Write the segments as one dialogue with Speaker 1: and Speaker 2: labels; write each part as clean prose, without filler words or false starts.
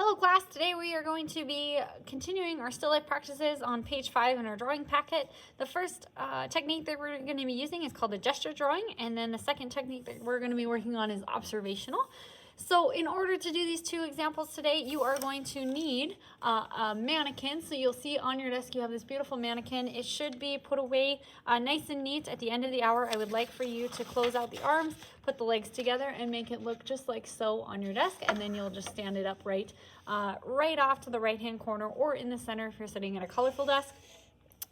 Speaker 1: Hello class, today we are going to be continuing our still life practices on page 5 in our drawing packet. The first technique that we're going to be using is called a gesture drawing, and then the second technique that we're going to be working on is observational. So in order to do these two examples today, you are going to need a mannequin. So you'll see on your desk you have this beautiful mannequin. It should be put away nice and neat at the end of the hour. I would like for you to close out the arms, put the legs together, and make it look just like so on your desk, and then you'll just stand it up right off to the right-hand corner or in the center if you're sitting at a colorful desk.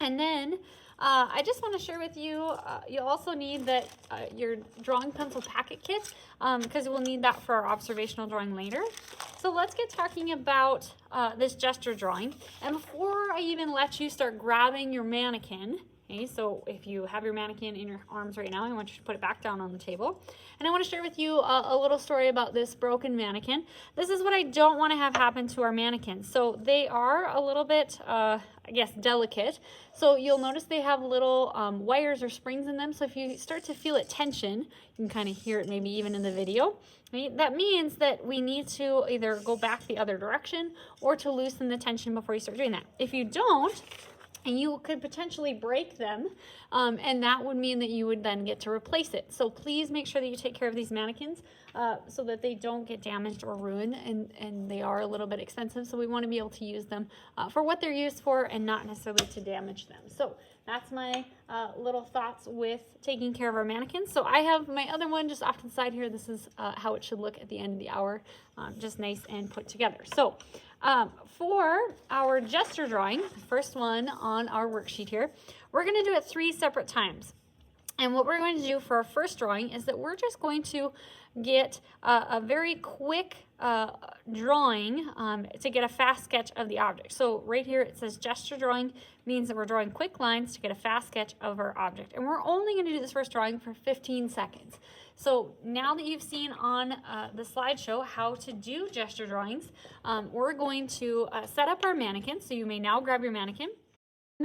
Speaker 1: And then I just want to share with you, you'll also need your drawing pencil packet kit because we'll need that for our observational drawing later. So let's get talking about this gesture drawing. And before I even let you start grabbing your mannequin, okay, so if you have your mannequin in your arms right now, I want you to put it back down on the table. And I want to share with you a little story about this broken mannequin. This is what I don't want to have happen to our mannequins. So they are a little bit, I guess, delicate. So you'll notice they have little wires or springs in them. So if you start to feel it tension, you can kind of hear it maybe even in the video. Right? That means that we need to either go back the other direction or to loosen the tension before you start doing that. If you don't, and you could potentially break them, and that would mean that you would then get to replace it. So please make sure that you take care of these mannequins so that they don't get damaged or ruined, and they are a little bit expensive, so we want to be able to use them for what they're used for and not necessarily to damage them. So that's my little thoughts with taking care of our mannequins. So I have my other one just off to the side here. This is how it should look at the end of the hour, just nice and put together. So for our gesture drawing, the first one on our worksheet here, we're going to do it 3 separate times. And what we're going to do for our first drawing is that we're just going to get a very quick drawing to get a fast sketch of the object. So right here it says gesture drawing means that we're drawing quick lines to get a fast sketch of our object. And we're only going to do this first drawing for 15 seconds. So now that you've seen on the slideshow how to do gesture drawings, we're going to set up our mannequin. So you may now grab your mannequin.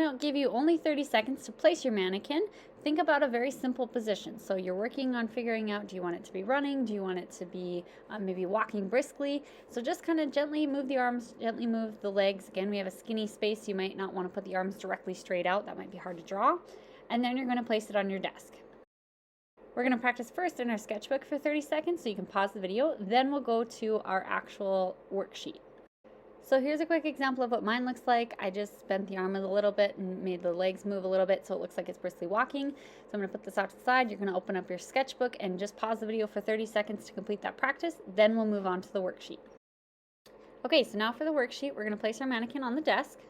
Speaker 1: I'll give you only 30 seconds to place your mannequin. Think about a very simple position. So you're working on figuring out, do you want it to be running? Do you want it to be maybe walking briskly? So just kind of gently move the arms, gently move the legs. Again, we have a skinny space. You might not want to put the arms directly straight out. That might be hard to draw. And then you're going to place it on your desk. We're going to practice first in our sketchbook for 30 seconds, so you can pause the video. Then we'll go to our actual worksheet. So here's a quick example of what mine looks like. I just bent the arm a little bit and made the legs move a little bit so it looks like it's briskly walking. So I'm going to put this out to the side. You're going to open up your sketchbook and just pause the video for 30 seconds to complete that practice. Then we'll move on to the worksheet. Okay, so now for the worksheet, we're going to place our mannequin on the desk.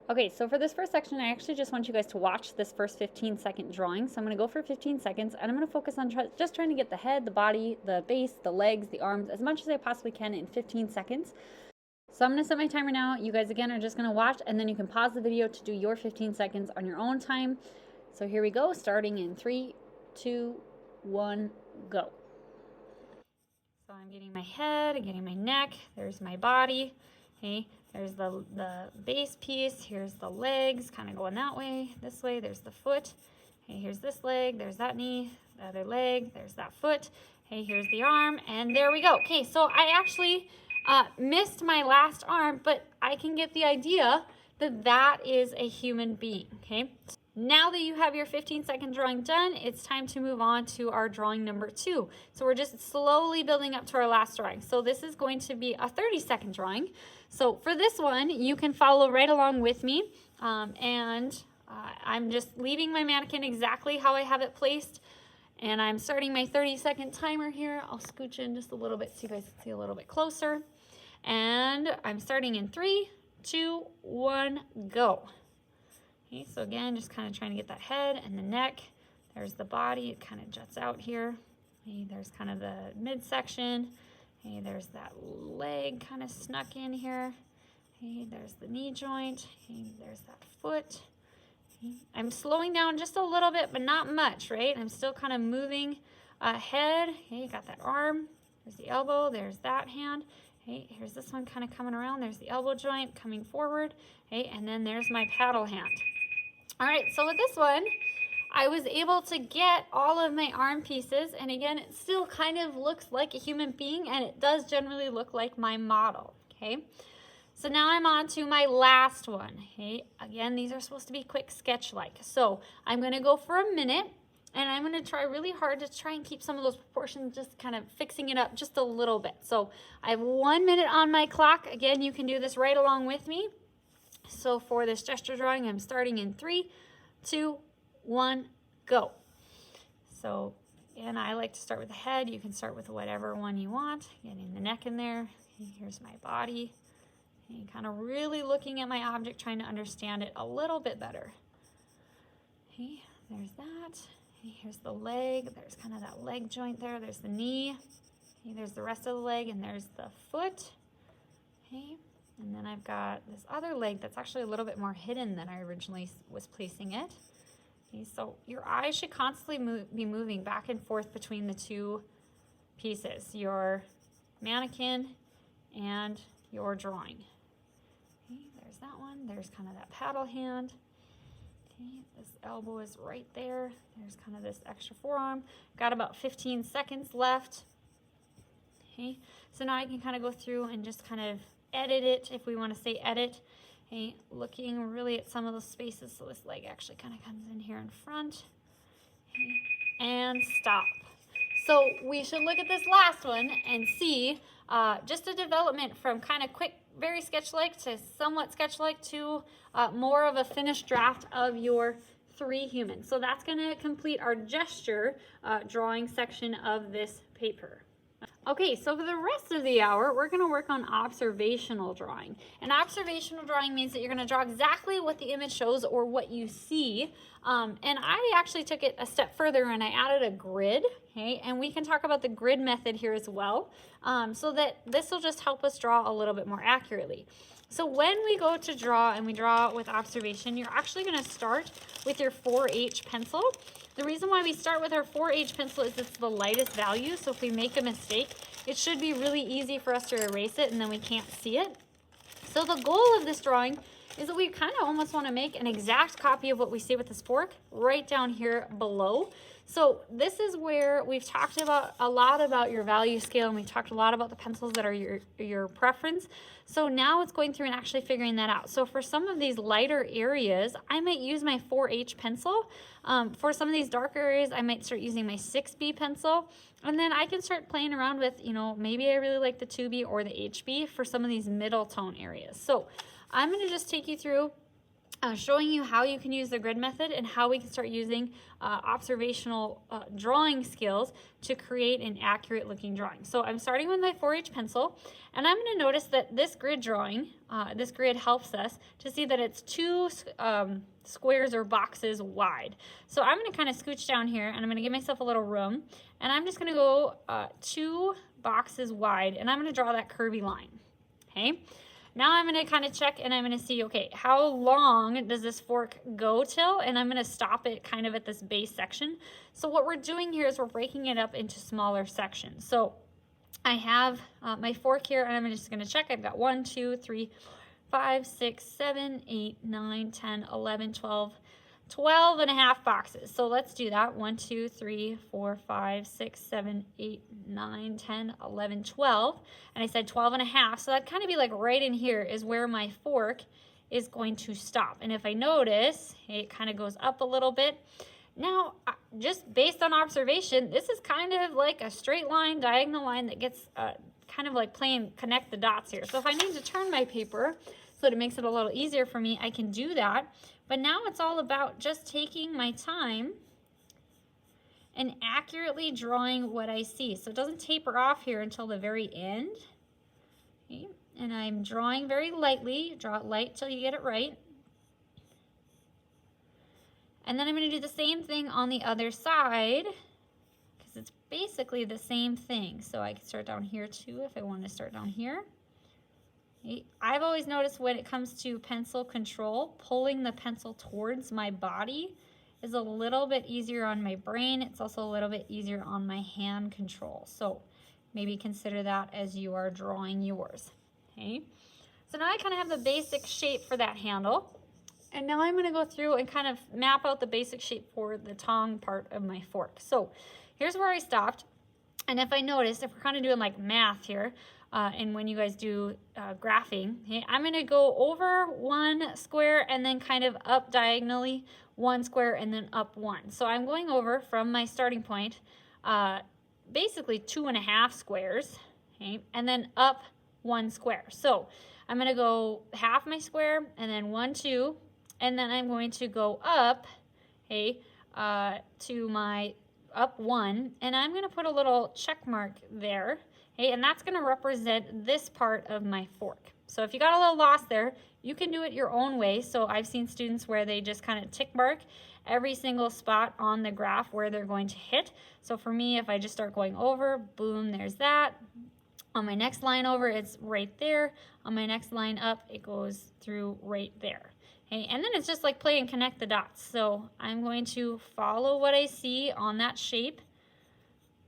Speaker 1: Okay, so for this first section, I actually just want you guys to watch this first 15-second drawing. So I'm going to go for 15 seconds, and I'm going to focus on just trying to get the head, the body, the base, the legs, the arms, as much as I possibly can in 15 seconds. So I'm going to set my timer now. You guys, again, are just going to watch, and then you can pause the video to do your 15 seconds on your own time. So here we go, starting in 3, 2, 1, go. So I'm getting my head, I'm getting my neck, there's my body, okay? There's the base piece, here's the legs, kind of going that way, this way, there's the foot. Okay, here's this leg, there's that knee, the other leg, there's that foot. Okay, here's the arm, and there we go. Okay, so I actually missed my last arm, but I can get the idea that that is a human being, okay? Now that you have your 15-second drawing done, it's time to move on to our drawing number 2. So we're just slowly building up to our last drawing. So this is going to be a 30-second drawing. So for this one, you can follow right along with me, and I'm just leaving my mannequin exactly how I have it placed, and I'm starting my 30-second timer here. I'll scooch in just a little bit so you guys can see a little bit closer. And I'm starting in 3, 2, 1, go. Okay, so again, just kind of trying to get that head and the neck. There's the body, it kind of juts out here. Okay, there's kind of the midsection. Okay, there's that leg kind of snuck in here. Okay, there's the knee joint. Okay, there's that foot. Okay, I'm slowing down just a little bit, but not much, right? I'm still kind of moving ahead. Okay, you got that arm. There's the elbow. There's that hand. Okay, here's this one kind of coming around. There's the elbow joint coming forward. Okay, and then there's my paddle hand. All right, so with this one, I was able to get all of my arm pieces, and again, it still kind of looks like a human being, and it does generally look like my model. Okay, so now I'm on to my last one. Okay, again, these are supposed to be quick sketch-like. So I'm gonna go for a minute, and I'm gonna try really hard to try and keep some of those proportions, just kind of fixing it up just a little bit. So I have 1 minute on my clock. Again, you can do this right along with me. So for this gesture drawing, I'm starting in 3, 2, 1, go. So, and I like to start with the head. You can start with whatever one you want. Getting the neck in there. Okay, here's my body. And kind of really looking at my object, trying to understand it a little bit better. Okay, there's that. Okay, here's the leg. There's kind of that leg joint there. There's the knee. Okay, there's the rest of the leg, and there's the foot. Okay, and then I've got this other leg that's actually a little bit more hidden than I originally was placing it. Okay, so your eyes should constantly be moving back and forth between the two pieces, your mannequin and your drawing. Okay, there's that one. There's kind of that paddle hand. Okay, this elbow is right there. There's kind of this extra forearm. Got about 15 seconds left. Okay, so now I can kind of go through and just kind of edit it, if we want to say edit. Okay, looking really at some of those spaces. So this leg actually kind of comes in here in front. Okay, and stop. So we should look at this last one and see just a development from kind of quick, very sketch-like to somewhat sketch-like to more of a finished draft of your 3 humans. So that's going to complete our gesture drawing section of this paper. Okay, so for the rest of the hour, we're going to work on observational drawing. And observational drawing means that you're going to draw exactly what the image shows or what you see. And I actually took it a step further and I added a grid. Okay, and we can talk about the grid method here as well, so that this will just help us draw a little bit more accurately. So when we go to draw and we draw with observation, you're actually going to start with your 4H pencil. The reason why we start with our 4H pencil is it's the lightest value, so if we make a mistake, it should be really easy for us to erase it and then we can't see it. So the goal of this drawing is that we kind of almost want to make an exact copy of what we see with this fork right down here below. So this is where we've talked about a lot about your value scale, and we've talked a lot about the pencils that are your preference. So now it's going through and actually figuring that out. So for some of these lighter areas, I might use my 4H pencil. For some of these darker areas, I might start using my 6B pencil. And then I can start playing around with, you know, maybe I really like the 2B or the HB for some of these middle tone areas. So I'm going to just take you through showing you how you can use the grid method and how we can start using observational drawing skills to create an accurate looking drawing. So I'm starting with my 4H pencil, and I'm going to notice that this grid drawing, this grid helps us to see that it's 2 squares or boxes wide. So I'm going to kind of scooch down here and I'm going to give myself a little room, and I'm just going to go 2 boxes wide, and I'm going to draw that curvy line. Okay. Now I'm going to kind of check and I'm going to see, okay, how long does this fork go till? And I'm going to stop it kind of at this base section. So what we're doing here is we're breaking it up into smaller sections. So I have my fork here, and I'm just going to check. I've got 1, 2, 3, 5, 6, 7, 8, 9, 10, 11, 12 and a half boxes. So let's do that. 1, 2, 3, 4, 5, 6, 7, 8, 9, 10, 11, 12. And I said 12 and a half. So that'd kind of be like right in here is where my fork is going to stop. And if I notice, it kind of goes up a little bit. Now, just based on observation, this is kind of like a straight line, diagonal line that gets kind of like playing connect the dots here. So if I need to turn my paper so that it makes it a little easier for me, I can do that. But now it's all about just taking my time and accurately drawing what I see. So it doesn't taper off here until the very end. Okay. And I'm drawing very lightly. Draw it light till you get it right. And then I'm going to do the same thing on the other side, because it's basically the same thing. So I can start down here too if I want to start down here. I've always noticed when it comes to pencil control, pulling the pencil towards my body is a little bit easier on my brain. It's also a little bit easier on my hand control. So maybe consider that as you are drawing yours. Okay. So now I kind of have the basic shape for that handle. And now I'm going to go through and kind of map out the basic shape for the tongue part of my fork. So here's where I stopped. And if I notice, if we're kind of doing like math here, and when you guys do graphing. Okay, I'm going to go over one square and then kind of up diagonally one square and then up one. So I'm going over from my starting point, basically 2.5 squares, okay, and then up one square. So I'm going to go half my square and then 1, 2, and then I'm going to go up, okay, to my up 1, and I'm going to put a little check mark there, okay, and that's going to represent this part of my fork. So if you got a little lost there, you can do it your own way. So I've seen students where they just kind of tick mark every single spot on the graph where they're going to hit. So for me, if I just start going over, boom, there's that. On my next line over, it's right there. On my next line up, it goes through right there. Okay, and then it's just like play and connect the dots. So I'm going to follow what I see on that shape,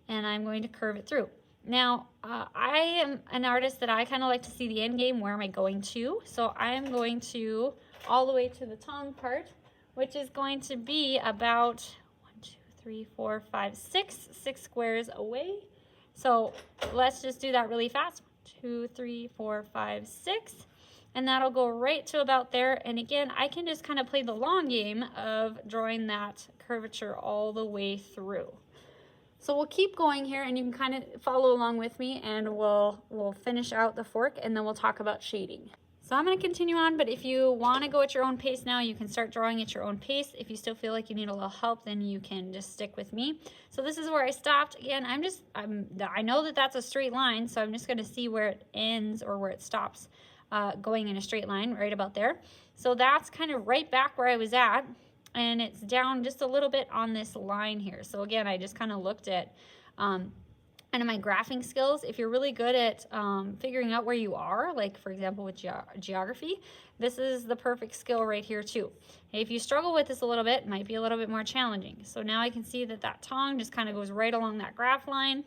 Speaker 1: and I'm going to curve it through. Now, I am an artist that I kind of like to see the end game. Where am I going to? So I am going to all the way to the tongue part, which is going to be about 1, 2, 3, 4, 5, 6 squares away. So let's just do that really fast. 1, 2, 3, 4, 5, 6. And that'll go right to about there. And again, I can just kind of play the long game of drawing that curvature all the way through. So we'll keep going here, and you can kind of follow along with me, and we'll finish out the fork, and then we'll talk about shading. So I'm going to continue on, but if you want to go at your own pace now, you can start drawing at your own pace. If you still feel like you need a little help, then you can just stick with me. So this is where I stopped. Again, I know that that's a straight line, so I'm just going to see where it ends or where it stops going in a straight line, right about there. So that's kind of right back where I was at. And it's down just a little bit on this line here. So again, I just kind of looked at kind of my graphing skills. If you're really good at figuring out where you are, like for example with geography, this is the perfect skill right here too. If you struggle with this a little bit, it might be a little bit more challenging. So now I can see that that tongue just kind of goes right along that graph line.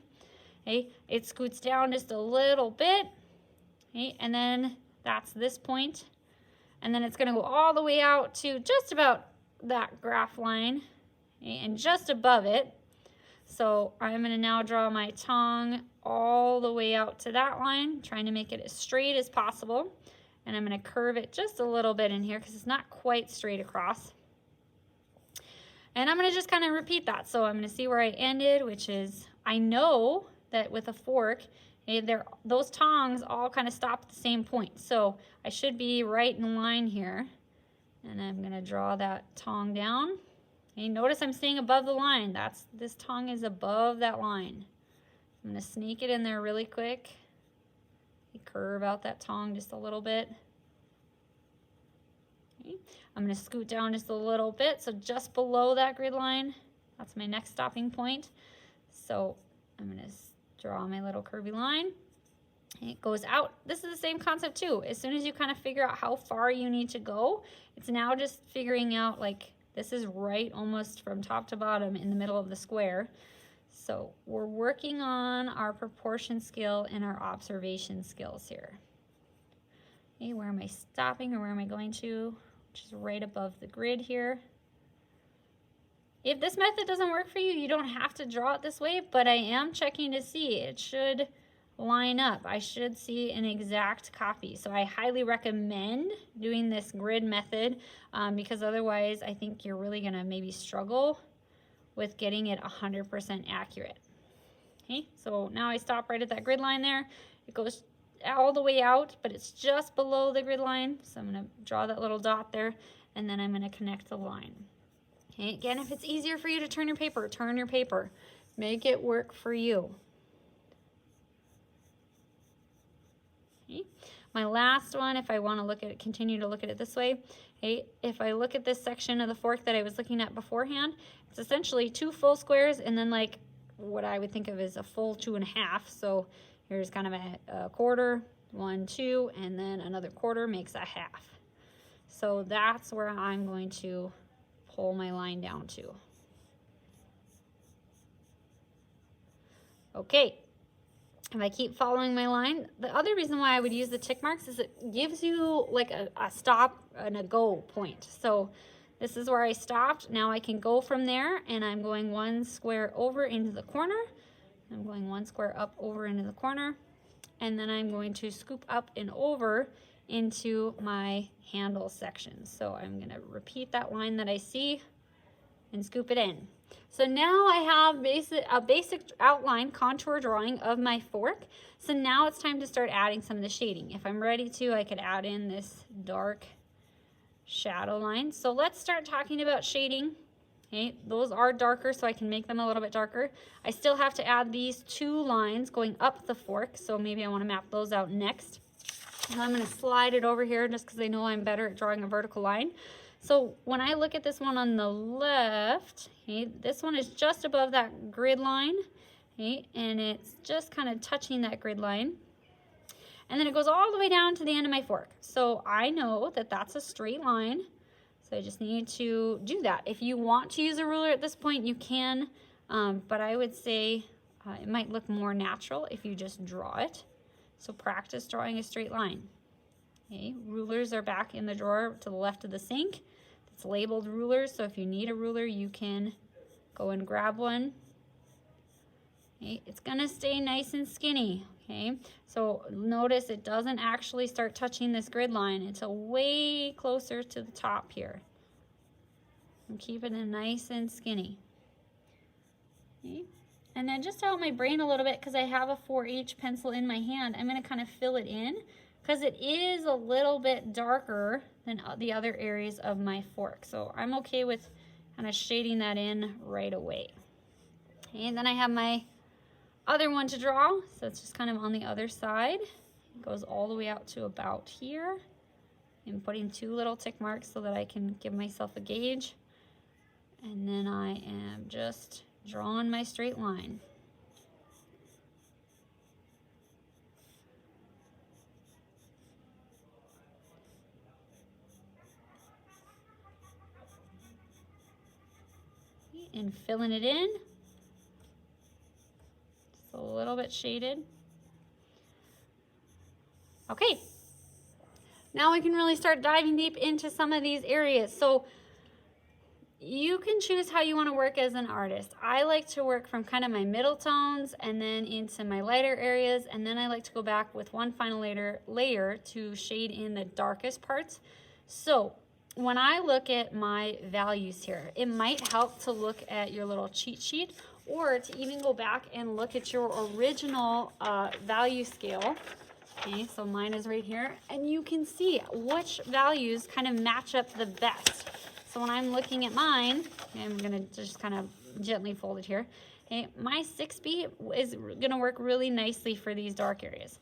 Speaker 1: Okay, it scoots down just a little bit. Okay, and then that's this point. And then it's going to go all the way out to just about that graph line, okay, and just above it. So I'm going to now draw my tongue all the way out to that line, trying to make it as straight as possible. And I'm going to curve it just a little bit in here because it's not quite straight across. And I'm going to just kind of repeat that. So I'm going to see where I ended, which is, I know that with a fork, those tongues all kind of stop at the same point. So I should be right in line here. And I'm going to draw that tongue down. And you notice I'm staying above the line. This tongue is above that line. I'm going to sneak it in there really quick. Curve out that tongue just a little bit. Okay. I'm going to scoot down just a little bit, so just below that grid line. That's my next stopping point. So I'm going to draw my little curvy line. It goes out. This is the same concept too. As soon as you kind of figure out how far you need to go, it's now just figuring out, like, this is right almost from top to bottom in the middle of the square. So we're working on our proportion skill and our observation skills here. Okay, where am I stopping or where am I going to? Which is right above the grid here. If this method doesn't work for you, you don't have to draw it this way, but I am checking to see. It should line up. I should see an exact copy. So I highly recommend doing this grid method because otherwise I think you're really going to maybe struggle with getting it 100% accurate. Okay, so now I stop right at that grid line there. It goes all the way out, but it's just below the grid line. So I'm going to draw that little dot there, and then I'm going to connect the line. Okay, again, if it's easier for you to turn your paper, turn your paper. Make it work for you. Okay. My last one, if I want to look at it, continue to look at it this way, okay, if I look at this section of the fork that I was looking at beforehand, it's essentially 2 full squares and then like what I would think of as a full 2.5. So here's kind of a quarter, 1, 2, and then another quarter makes a half. So that's where I'm going to pull my line down to. Okay. If I keep following my line, the other reason why I would use the tick marks is it gives you like a stop and a go point. So this is where I stopped. Now I can go from there, and I'm going 1 square over into the corner. I'm going 1 square up over into the corner. and then I'm going to scoop up and over into my handle section. So I'm going to repeat that line that I see and scoop it in. So now I have a basic outline contour drawing of my fork. So now it's time to start adding some of the shading. If I'm ready to, I could add in this dark shadow line. So let's start talking about shading. Okay, those are darker, so I can make them a little bit darker. I still have to add these 2 lines going up the fork, so maybe I want to map those out next. And I'm going to slide it over here just because I know I'm better at drawing a vertical line. So when I look at this one on the left, okay, this one is just above that grid line, okay, and it's just kind of touching that grid line. And then it goes all the way down to the end of my fork. So I know that that's a straight line. So I just need to do that. If you want to use a ruler at this point, you can, but I would say it might look more natural if you just draw it. So practice drawing a straight line. Okay, rulers are back in the drawer to the left of the sink. It's labeled rulers, so if you need a ruler, you can go and grab one. Okay, it's gonna stay nice and skinny. Okay, so notice it doesn't actually start touching this grid line until way closer to the top here. I'm keeping it nice and skinny. Okay. And then just to help my brain a little bit, because I have a 4H pencil in my hand, I'm going to kind of fill it in because it is a little bit darker than the other areas of my fork. So I'm okay with kind of shading that in right away. Okay, and then I have my other one to draw, so it's just kind of on the other side. It goes all the way out to about here. I'm putting 2 little tick marks so that I can give myself a gauge. And then I am just drawing my straight line. And filling it in. Just a little bit shaded. Okay. Now we can really start diving deep into some of these areas. So you can choose how you want to work as an artist. I like to work from kind of my middle tones and then into my lighter areas, and then I like to go back with one final layer to shade in the darkest parts. So when I look at my values here, it might help to look at your little cheat sheet or to even go back and look at your original value scale. Okay, so mine is right here, and you can see which values kind of match up the best. So when I'm looking at mine, I'm going to just kind of gently fold it here. Okay, my 6B is going to work really nicely for these dark areas.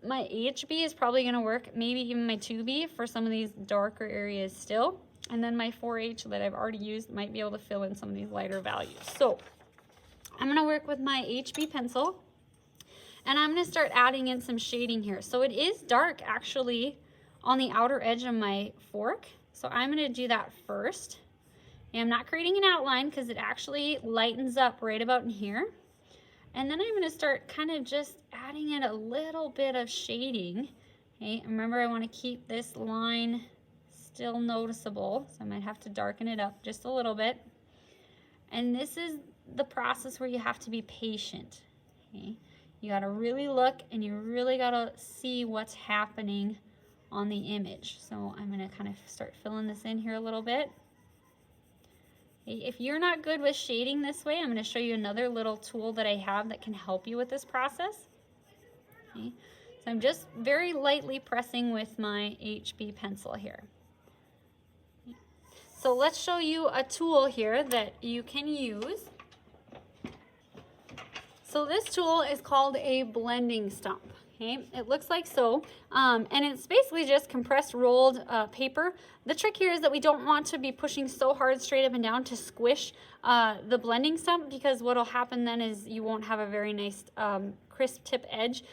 Speaker 1: My HB is probably going to work, maybe even my 2B for some of these darker areas still. And then my 4H that I've already used might be able to fill in some of these lighter values. So I'm going to work with my HB pencil, and I'm going to start adding in some shading here. So it is dark actually on the outer edge of my fork. So I'm going to do that first. And I'm not creating an outline because it actually lightens up right about in here. And then I'm going to start kind of just adding in a little bit of shading. Okay, remember I want to keep this line still noticeable, so I might have to darken it up just a little bit. And this is the process where you have to be patient. Okay, you got to really look and you really got to see what's happening on the image. So I'm going to kind of start filling this in here a little bit. If you're not good with shading this way, I'm going to show you another little tool that I have that can help you with this process. Okay. So I'm just very lightly pressing with my HB pencil here. So let's show you a tool here that you can use. So this tool is called a blending stump. Okay, it looks like so, and it's basically just compressed rolled paper. The trick here is that we don't want to be pushing so hard straight up and down to squish the blending stump, because what will happen then is you won't have a very nice crisp tip edge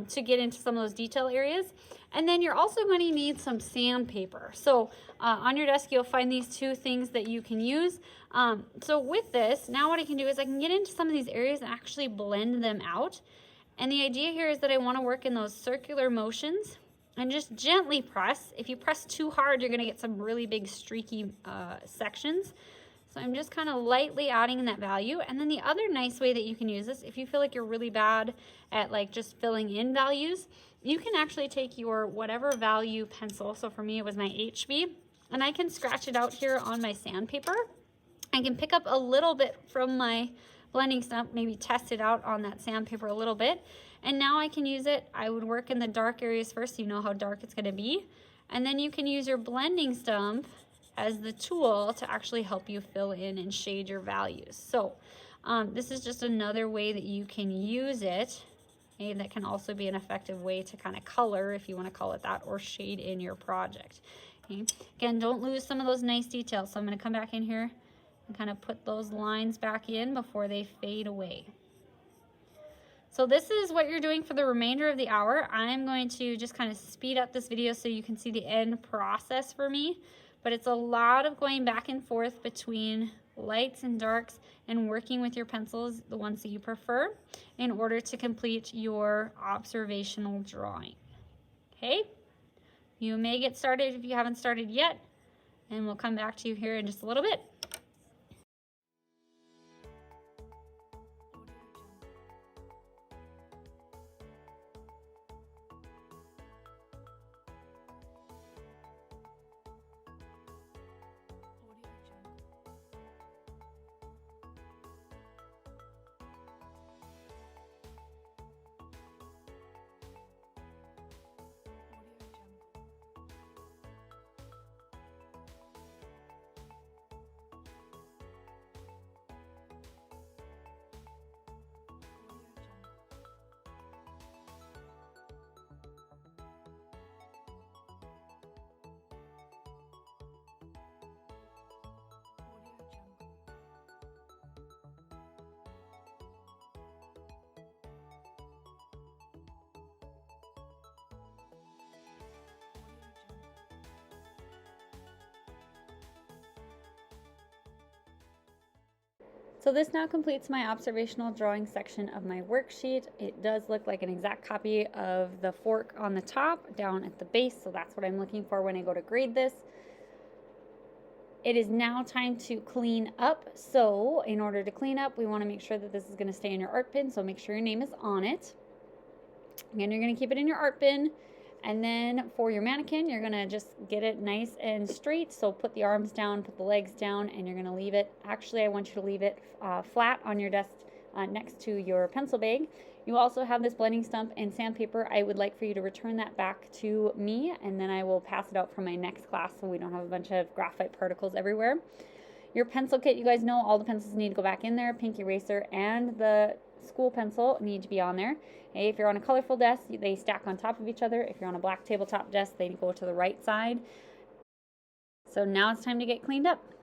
Speaker 1: to get into some of those detail areas. And then you're also going to need some sandpaper. So on your desk you'll find these 2 things that you can use. So with this, now what I can do is I can get into some of these areas and actually blend them out. And the idea here is that I want to work in those circular motions and just gently press. If you press too hard, you're going to get some really big streaky sections. So So I'm just kind of lightly adding that value. And then the other nice way that you can use this, if you feel like you're really bad at like just filling in values, you can actually take your whatever value pencil. So for me, it was my HB, and I can scratch it out here on my sandpaper. I can pick up a little bit from my blending stump, maybe test it out on that sandpaper a little bit. And now I can use it. I would work in the dark areas first so you know how dark it's gonna be. And then you can use your blending stump as the tool to actually help you fill in and shade your values. So this is just another way that you can use it. And that can also be an effective way to kind of color, if you want to call it that, or shade in your project. Okay. Again, don't lose some of those nice details. So I'm going to come back in here and kind of put those lines back in before they fade away. So this is what you're doing for the remainder of the hour. I'm going to just kind of speed up this video so you can see the end process for me. But it's a lot of going back and forth between lights and darks and working with your pencils, the ones that you prefer, in order to complete your observational drawing. Okay? You may get started if you haven't started yet, and we'll come back to you here in just a little bit. So this now completes my observational drawing section of my worksheet. It does look like an exact copy of the fork on the top down at the base, so that's what I'm looking for when I go to grade this. It is now time to clean up. So in order to clean up, we want to make sure that this is going to stay in your art bin, so make sure your name is on it. Again, you're going to keep it in your art bin. And then for your mannequin, you're gonna just get it nice and straight. So put the arms down, put the legs down, and you're gonna leave it. Actually, I want you to leave it flat on your desk next to your pencil bag. You also have this blending stump and sandpaper. I would like for you to return that back to me, and then I will pass it out for my next class so we don't have a bunch of graphite particles everywhere. Your pencil kit, you guys know all the pencils need to go back in there. Pink eraser and the school pencil need to be on there. Okay, if you're on a colorful desk, they stack on top of each other. If you're on a black tabletop desk, they go to the right side. So now it's time to get cleaned up.